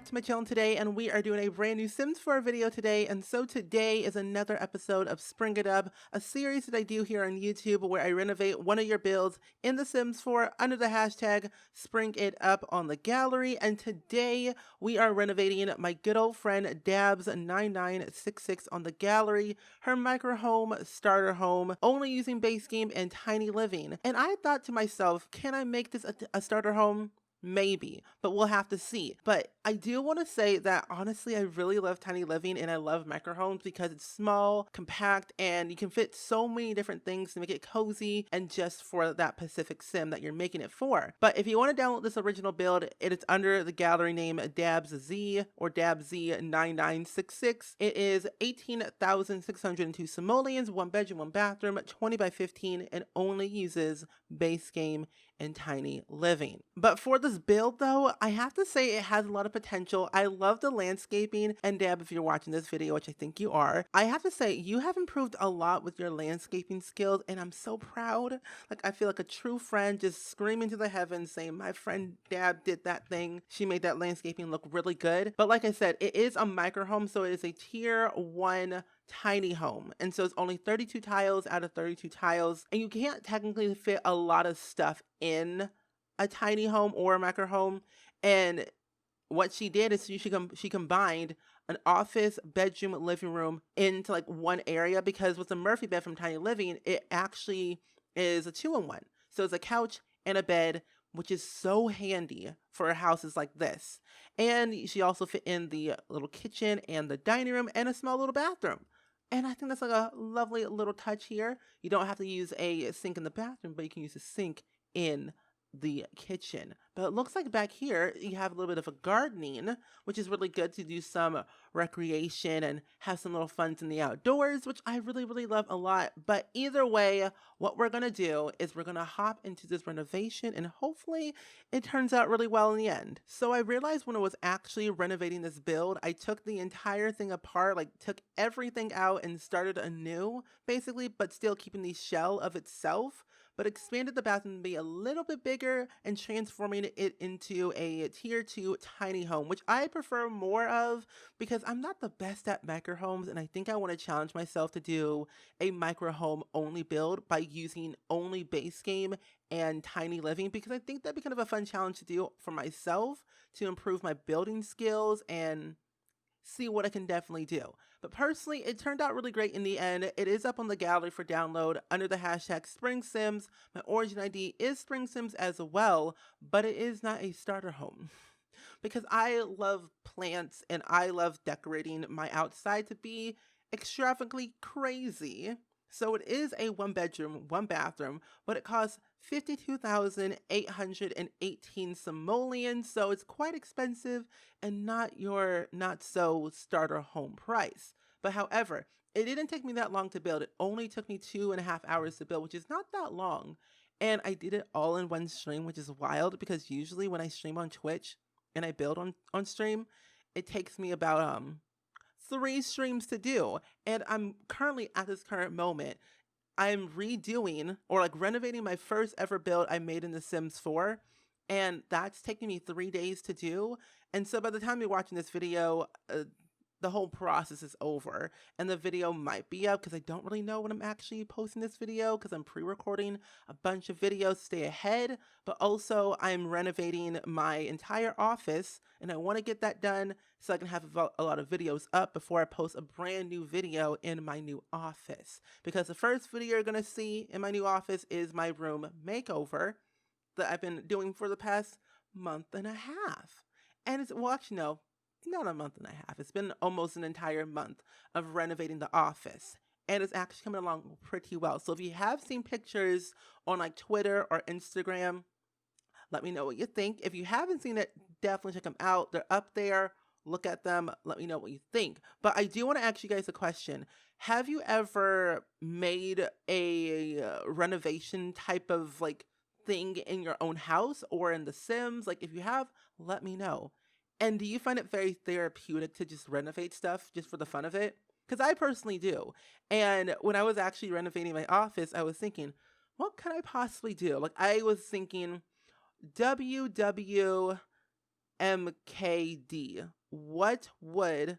to my channel today, and we are doing a brand new Sims 4 video today. And so today is another episode of Spring It Up, a series that I do here on YouTube where I renovate one of your builds in the Sims 4 under the hashtag Spring It Up on the gallery. And today we are renovating my good old friend Dabs9966 on the gallery, her micro home, starter home, only using base game and tiny living. And I thought to myself, can I make this a starter home? Maybe, but we'll have to see. But I do want to say that honestly, I really love tiny living and I love micro homes because it's small, compact, and you can fit so many different things to make it cozy and just for that specific sim that you're making it for. But if you want to download this original build, it is under the gallery name DabsZ or DabsZ9966. It is 18,602 simoleons, 1 bedroom, 1 bathroom, 20 by 15, and only uses base game and tiny living. But for this build though, I have to say it has a lot of potential. I love the landscaping, and Dab, if you're watching this video, which I think you are, I have to say you have improved a lot with your landscaping skills, and I'm so proud. Like, I feel like a true friend just screaming to the heavens saying my friend Dab did that thing. She made that landscaping look really good. But like I said, it is a micro home, so it is a tier 1 tiny home, and so it's only 32 tiles out of 32 tiles, and you can't technically fit a lot of stuff in a tiny home or a micro home. And what she did is she combined an office, bedroom, living room into like one area, because with the Murphy bed from Tiny Living, it actually is a 2-in-1. So it's a couch and a bed, which is so handy for houses like this. And she also fit in the little kitchen and the dining room and a small little bathroom. And I think that's like a lovely little touch here. You don't have to use a sink in the bathroom, but you can use a sink in the kitchen. But it looks like back here you have a little bit of a gardening, which is really good to do some recreation and have some little fun in the outdoors, which I really love a lot. But either way, what we're gonna do is we're gonna hop into this renovation, and hopefully it turns out really well in the end. So I realized when I was actually renovating this build, I took the entire thing apart, like took everything out and started anew basically, but still keeping the shell of itself, but expanded the bathroom to be a little bit bigger and transforming it into a tier 2 tiny home, which I prefer more of because I'm not the best at micro homes, and I think I want to challenge myself to do a micro home only build by using only base game and tiny living, because I think that'd be kind of a fun challenge to do for myself to improve my building skills and see what I can definitely do. But personally, it turned out really great in the end. It is up on the gallery for download under the hashtag SpringSims. My origin ID is SpringSims as well, but it is not a starter home. Because I love plants and I love decorating my outside to be extravagantly crazy. So it is a 1 bedroom, 1 bathroom, but it costs 52,818 simoleons, so it's quite expensive and not your not so starter home price. But however, it didn't take me that long to build. It only took me 2.5 hours to build, which is not that long. And I did it all in one stream, which is wild because usually when I stream on Twitch and I build on stream, it takes me about 3 streams to do. And I'm currently at this current moment, I'm redoing or like renovating my first ever build I made in The Sims 4. And that's taking me 3 days to do. And so by the time you're watching this video, the whole process is over and the video might be up, because I don't really know when I'm actually posting this video because I'm pre-recording a bunch of videos to stay ahead, but also I'm renovating my entire office and I want to get that done so I can have a lot of videos up before I post a brand new video in my new office. Because the first video you're going to see in my new office is my room makeover that I've been doing for the past month and a half. And it's, well, actually, no, not a month and a half. It's been almost an entire month of renovating the office, and it's actually coming along pretty well. So if you have seen pictures on like Twitter or Instagram, let me know what you think. If you haven't seen it, definitely check them out. They're up there. Look at them. Let me know what you think. But I do want to ask you guys a question. Have you ever made a renovation type of like thing in your own house or in The Sims? Like, if you have, let me know. And do you find it very therapeutic to just renovate stuff just for the fun of it? Because I personally do. And when I was actually renovating my office, I was thinking, what could I possibly do? Like, I was thinking, MKD. What would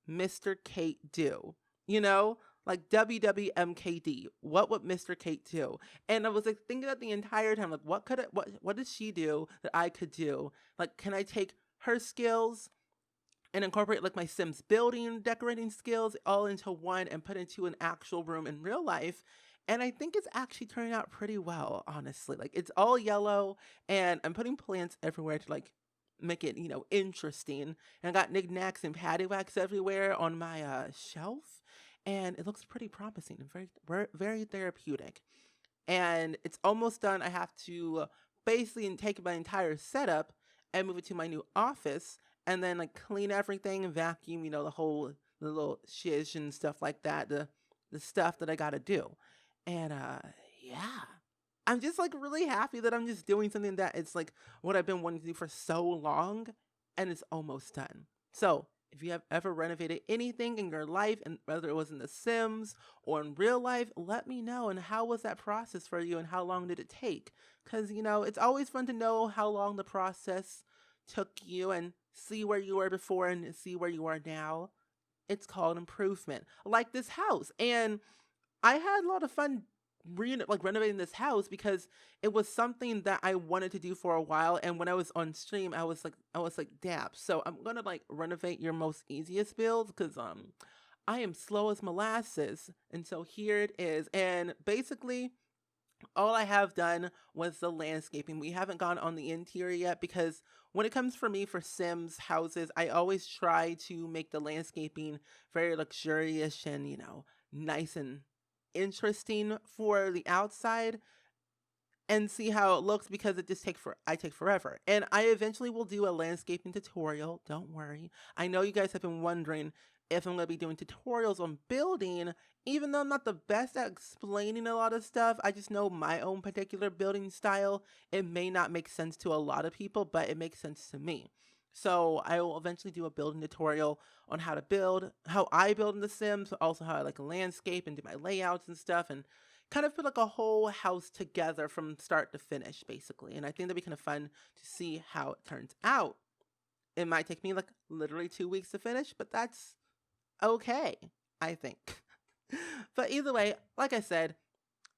Mr. Kate do? You know, like WWMKD. What would Mr. Kate do? And I was like thinking that the entire time, like, what does she do that I could do? Like, can I take her skills and incorporate like my Sims building, decorating skills all into one and put into an actual room in real life? And I think it's actually turning out pretty well, honestly. Like, it's all yellow, and I'm putting plants everywhere to like make it, interesting. And I got knickknacks and patty wax everywhere on my shelf, and it looks pretty promising and very therapeutic. And it's almost done. I have to basically take my entire setup and move it to my new office, and then like clean everything and vacuum, the little shish and stuff like that, the stuff that I gotta do. And yeah. I'm just like really happy that I'm just doing something that it's like what I've been wanting to do for so long, and it's almost done. So if you have ever renovated anything in your life, and whether it was in The Sims or in real life, let me know. And how was that process for you, and how long did it take? Because, it's always fun to know how long the process took you and see where you were before and see where you are now. It's called improvement, like this house. And I had a lot of fun renovating this house because it was something that I wanted to do for a while. And when I was on stream, I was like, dab. So I'm gonna like renovate your most easiest builds because I am slow as molasses. And so here it is. And basically all I have done was the landscaping. We haven't gone on the interior yet because when it comes for me for Sims houses, I always try to make the landscaping very luxurious and, nice and interesting for the outside, and see how it looks because it just I take forever. And I eventually will do a landscaping tutorial. Don't worry. I know you guys have been wondering if I'm going to be doing tutorials on building, even though I'm not the best at explaining a lot of stuff. I just know my own particular building style. It may not make sense to a lot of people, but it makes sense to me. So I will eventually do a building tutorial on how to build, how I build in The Sims, also how I like a landscape and do my layouts and stuff, and kind of put like a whole house together from start to finish, basically. And I think that'd be kind of fun to see how it turns out. It might take me like literally 2 weeks to finish, but that's okay, I think. But either way, like I said,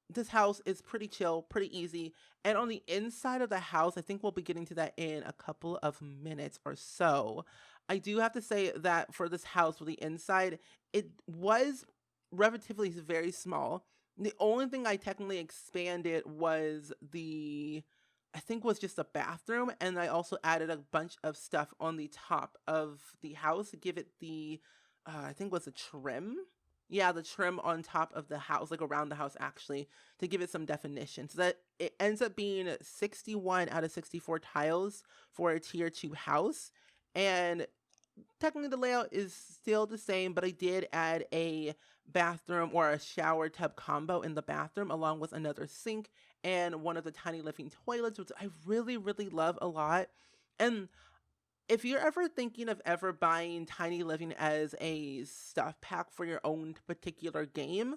this house is pretty chill, pretty easy. And on the inside of the house, I think we'll be getting to that in a couple of minutes or so. I do have to say that for this house, for the inside, it was relatively very small. The only thing I technically expanded was I think was just a bathroom, and I also added a bunch of stuff on the top of the house to give it I think was a trim. Yeah, the trim on top of the house, like around the house actually, to give it some definition. So that it ends up being 61 out of 64 tiles for a tier 2 house. And technically the layout is still the same, but I did add a bathroom or a shower tub combo in the bathroom along with another sink and one of the tiny living toilets, which I really, really love a lot. And if you're ever thinking of ever buying Tiny Living as a stuff pack for your own particular game,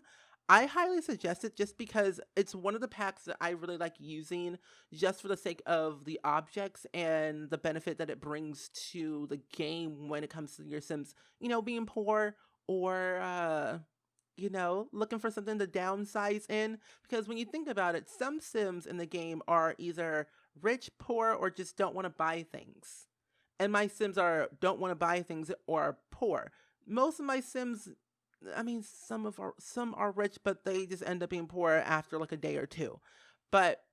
I highly suggest it just because it's one of the packs that I really like using just for the sake of the objects and the benefit that it brings to the game when it comes to your Sims, being poor or, looking for something to downsize in. Because when you think about it, some Sims in the game are either rich, poor, or just don't want to buy things. And my Sims don't want to buy things or are poor. Most of my Sims, I mean, some are rich, but they just end up being poor after like a day or two. But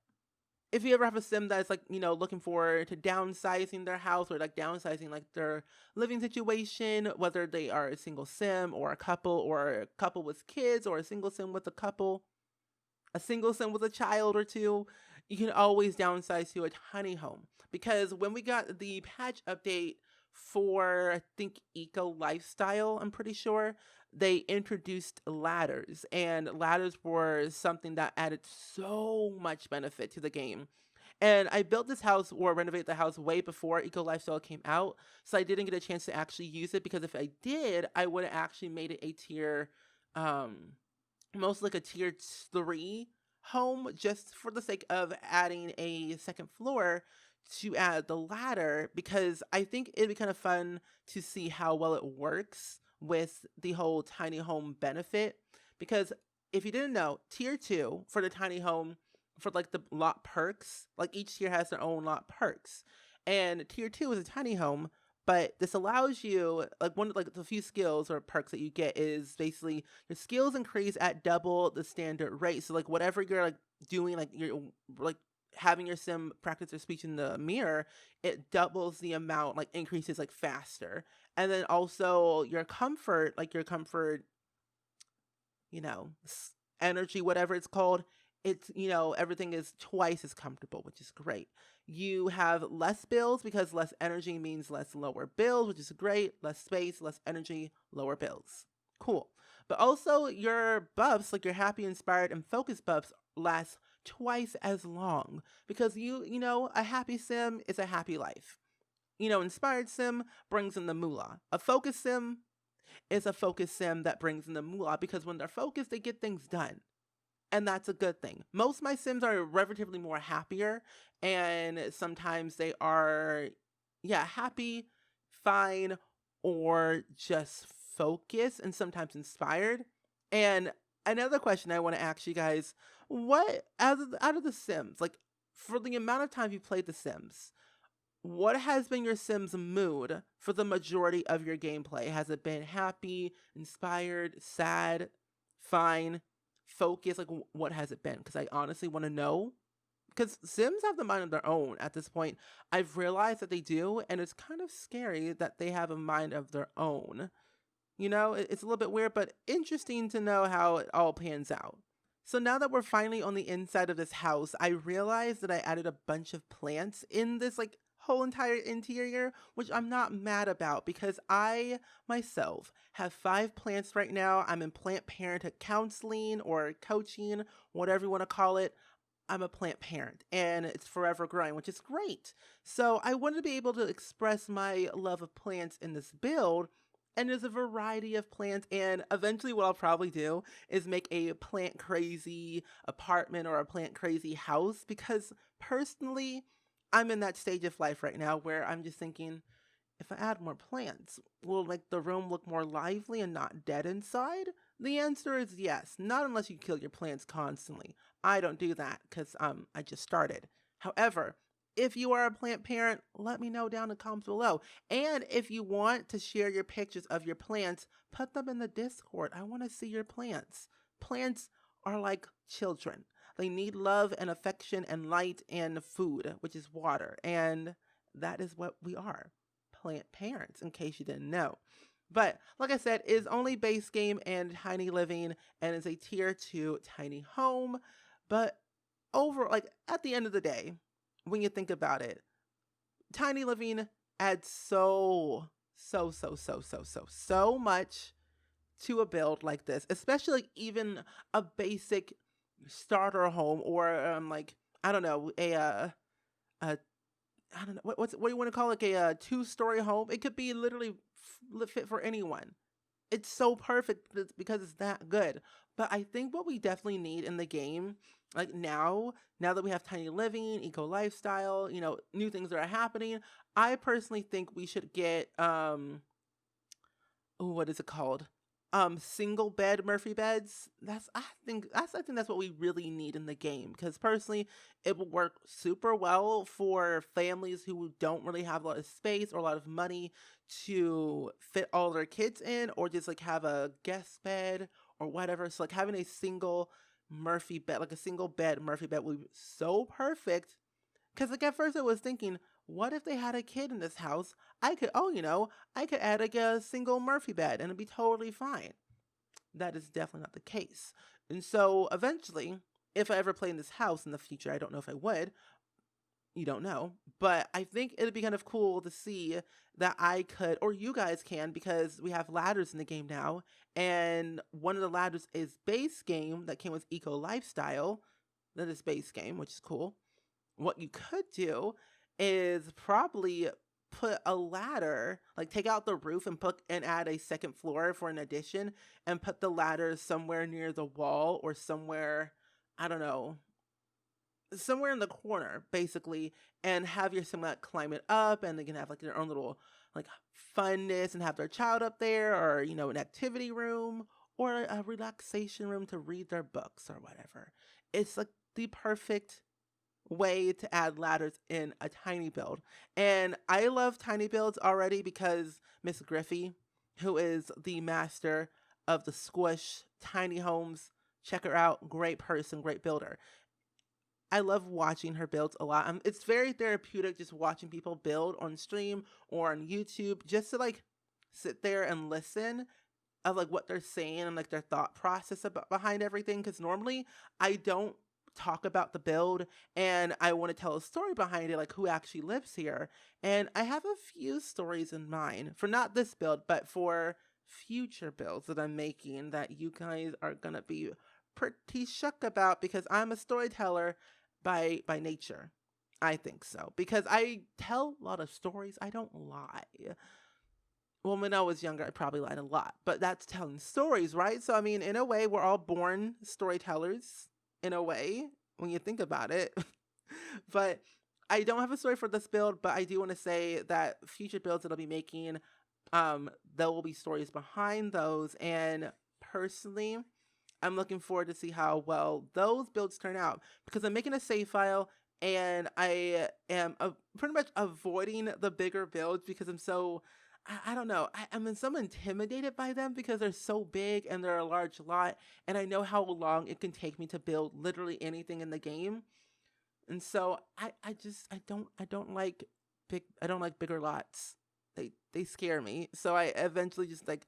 if you ever have a Sim that's like, looking forward to downsizing their house or like downsizing like their living situation, whether they are a single Sim or a couple with kids, or a single Sim with a couple, a single Sim with a child or two, you can always downsize to a tiny home. Because when we got the patch update for, I think, Eco Lifestyle, I'm pretty sure, they introduced ladders. And ladders were something that added so much benefit to the game. And I built this house or renovate the house way before Eco Lifestyle came out. So I didn't get a chance to actually use it, because if I did, I would have actually made it a tier, most like a tier 3 home, just for the sake of adding a second floor to add the ladder because I think it'd be kind of fun to see how well it works with the whole tiny home benefit. Because if you didn't know, tier 2 for the tiny home, for like the lot perks, like each tier has their own lot perks. And tier 2 is a tiny home, but this allows you, like one of like the few skills or perks that you get is basically your skills increase at double the standard rate. So like whatever you're like doing, like you're like having your sim practice their speech in the mirror, it doubles the amount, like increases like faster. And then also your comfort, like your comfort, you know, energy, whatever it's called, it's, you know, everything is twice as comfortable, which is great. You have less bills because less energy means less lower bills, which is great. Less space, less energy, lower bills. Cool. But also your buffs, like your happy, inspired, and focused buffs, last twice as long because you know, a happy sim is a happy life. You know, inspired sim brings in the moolah. A focused sim is a focused sim that brings in the moolah because when they're focused, they get things done. And that's a good thing. Most of my sims are relatively more happier, and sometimes they are, yeah, happy, fine, or just focused, and sometimes inspired. And another question I want to ask you guys: what out of the Sims, like for the amount of time you played the Sims, what has been your Sims mood for the majority of your gameplay? Has it been happy, inspired, sad, fine, focused? Like, what has it been? Because I honestly want to know. Because Sims have the mind of their own at this point. I've realized that they do, and it's kind of scary that they have a mind of their own. You know, it's a little bit weird, but interesting to know how it all pans out. So now that we're finally on the inside of this house, I realized that I added a bunch of plants in this like whole entire interior, which I'm not mad about because I myself have 5 plants right now. I'm in plant parenthood counseling or coaching, whatever you want to call it. I'm a plant parent and it's forever growing, which is great. So I wanted to be able to express my love of plants in this build. And there's a variety of plants, and eventually what I'll probably do is make a plant crazy apartment or a plant crazy house because personally, I'm in that stage of life right now where I'm just thinking, if I add more plants, will like the room look more lively and not dead inside? The answer is yes, not unless you kill your plants constantly. I don't do that because I just started. However, if you are a plant parent, let me know down in the comments below. And if you want to share your pictures of your plants, put them in the Discord. I want to see your plants. Plants are like children. They need love and affection and light and food, which is water. And that is what we are, plant parents, in case you didn't know. But like I said, it is only base game and tiny living, and it's a tier 2 tiny home. But over, like at the end of the day, when you think about it, tiny living adds so much to a build like this, especially like even a basic starter home or like I don't know a I don't know what do you want to call it, like a 2-story home. It could be literally fit for anyone. It's so perfect because it's that good. But I think what we definitely need in the game, like now that we have tiny living, eco lifestyle, you know, new things that are happening, I personally think we should get what is it called? Single bed Murphy beds. I think that's what we really need in the game because personally it will work super well for families who don't really have a lot of space or a lot of money to fit all their kids in, or just like have a guest bed or whatever. So like having a single Murphy bed, like a single bed Murphy bed would be so perfect. Because like at first I was thinking, what if they had a kid in this house? I could, I could add like a single Murphy bed and it'd be totally fine. That is definitely not the case. And so eventually, if I ever play in this house in the future, I don't know if I would. You don't know. But I think it'd be kind of cool to see that I could, or you guys can, because we have ladders in the game now. And one of the ladders is base game that came with Eco Lifestyle. That is base game, which is cool. What you could do is probably put a ladder, like take out the roof and add a second floor for an addition and put the ladder somewhere near the wall or somewhere, I don't know, somewhere in the corner, basically, and have your sim like climb it up, and they can have like their own little like funness and have their child up there, or an activity room or a relaxation room to read their books or whatever. It's like the perfect way to add ladders in a tiny build. And I love tiny builds already because MsGryphi, who is the master of the squish tiny homes, check her out. Great person, great builder. I love watching her builds a lot. It's very therapeutic just watching people build on stream or on YouTube, just to like sit there and listen of like what they're saying and like their thought process about behind everything. Because normally I don't talk about the build, and I want to tell a story behind it, like who actually lives here. And I have a few stories in mind for not this build, but for future builds that I'm making that you guys are gonna be pretty shook about, because I'm a storyteller by nature. I think so, because I tell a lot of stories. I don't lie. Well, when I was younger, I probably lied a lot, but that's telling stories, right? So, I mean, in a way, we're all born storytellers, in a way, when you think about it. But I don't have a story for this build, but I do want to say that future builds that I'll be making, there will be stories behind those. And personally, I'm looking forward to see how well those builds turn out, because I'm making a save file and I am pretty much avoiding the bigger builds because I don't know. I'm so intimidated by them because they're so big and they're a large lot, and I know how long it can take me to build literally anything in the game. And so I don't like bigger lots. They scare me. So I eventually just like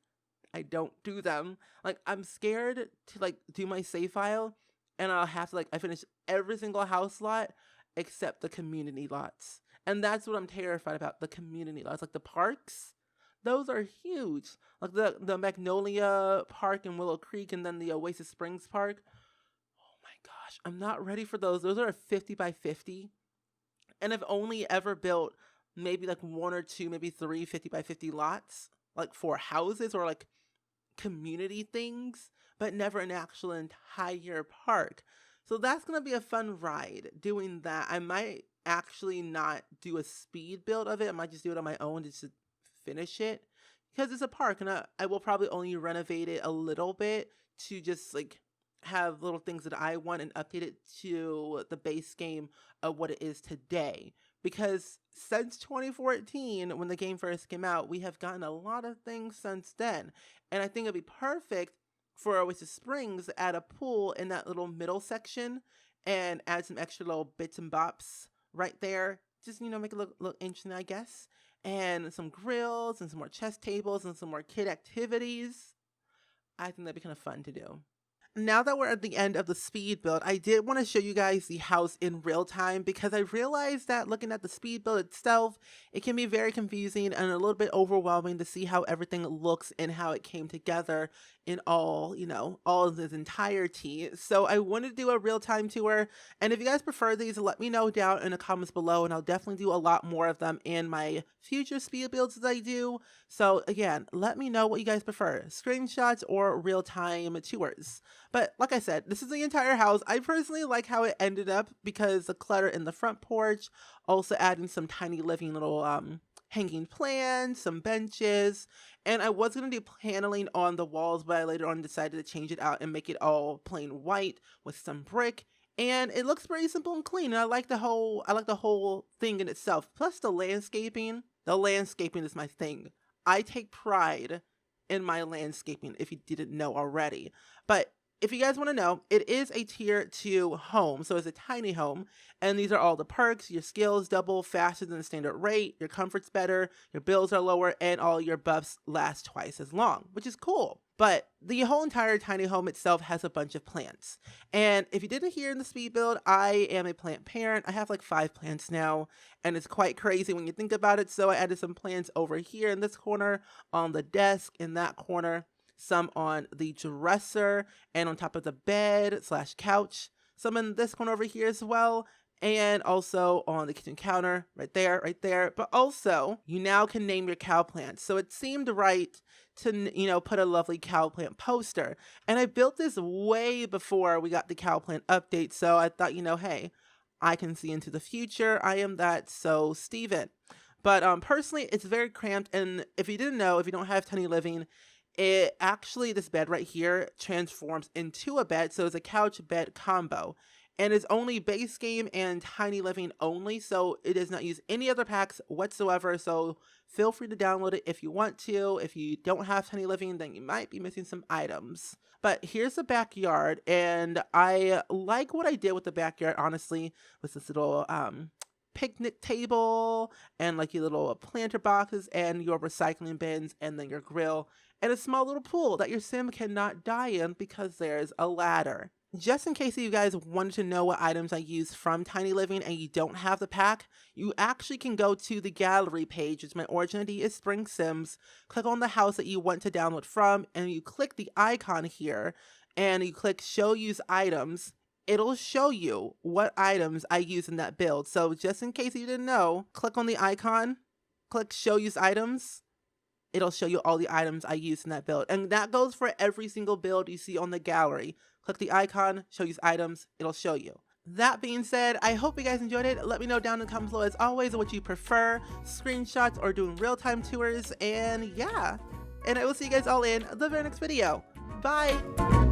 I don't do them. Like I'm scared to like do my save file, and I'll have to like I finish every single house lot except the community lots. And that's what I'm terrified about, the community lots. Like the parks, those are huge. Like the Magnolia Park in Willow Creek, and then the Oasis Springs Park. Oh my gosh, I'm not ready for those. Those are 50 by 50. And I've only ever built maybe like one or two, maybe three 50 by 50 lots, like for houses or like community things, but never an actual entire park. So that's going to be a fun ride doing that. I might actually not do a speed build of it. I might just do it on my own just to finish it, because it's a park, and I will probably only renovate it a little bit to just like have little things that I want and update it to the base game of what it is today. Because since 2014, when the game first came out, we have gotten a lot of things since then. And I think it'd be perfect for Oasis Springs to add a pool in that little middle section and add some extra little bits and bops right there. Just, make it look interesting, I guess. And some grills and some more chess tables and some more kid activities. I think that'd be kind of fun to do. Now that we're at the end of the speed build, I did want to show you guys the house in real time, because I realized that looking at the speed build itself, it can be very confusing and a little bit overwhelming to see how everything looks and how it came together in all of its entirety. So I wanted to do a real time tour. And if you guys prefer these, let me know down in the comments below, and I'll definitely do a lot more of them in my future speed builds that I do. So again, let me know what you guys prefer, screenshots or real time tours. But like I said, this is the entire house. I personally like how it ended up because the clutter in the front porch, also adding some tiny living little hanging plants, some benches, and I was going to do paneling on the walls, but I later on decided to change it out and make it all plain white with some brick. And it looks pretty simple and clean. And I like the whole thing in itself. Plus the landscaping. The landscaping is my thing. I take pride in my landscaping, if you didn't know already. But if you guys want to know, it is a tier 2 home, so it's a tiny home, and these are all the perks. Your skills double faster than the standard rate, your comfort's better, your bills are lower, and all your buffs last twice as long, which is cool. But the whole entire tiny home itself has a bunch of plants. And if you didn't hear in the speed build, I am a plant parent. I have like 5 plants now, and it's quite crazy when you think about it. So I added some plants over here in this corner, on the desk in that corner, some on the dresser and on top of the bed / couch, some in this corner over here as well, and also on the kitchen counter right there. But also, you now can name your cow plants. So it seemed right to, put a lovely cow plant poster. And I built this way before we got the cow plant update. So I thought, hey, I can see into the future. I am that so Steven. But personally, it's very cramped. And if you didn't know, if you don't have tiny living, it actually, this bed right here transforms into a bed. So it's a couch bed combo. And it's only base game and tiny living only. So it does not use any other packs whatsoever. So feel free to download it if you want to. If you don't have tiny living, then you might be missing some items. But here's the backyard, and I like what I did with the backyard, honestly, with this little picnic table and like your little planter boxes and your recycling bins and then your grill and a small little pool that your sim cannot die in because there's a ladder. Just in case you guys wanted to know what items I use from Tiny Living and you don't have the pack, you actually can go to the gallery page, which my origin ID is SpringSims, click on the house that you want to download from, and you click the icon here, and you click show use items. It'll show you what items I use in that build. So just in case you didn't know, click on the icon, click show use items. It'll show you all the items I use in that build. And that goes for every single build you see on the gallery. Click the icon, show use items, it'll show you. That being said, I hope you guys enjoyed it. Let me know down in the comments below as always what you prefer, screenshots or doing real-time tours. And yeah, and I will see you guys all in the very next video. Bye!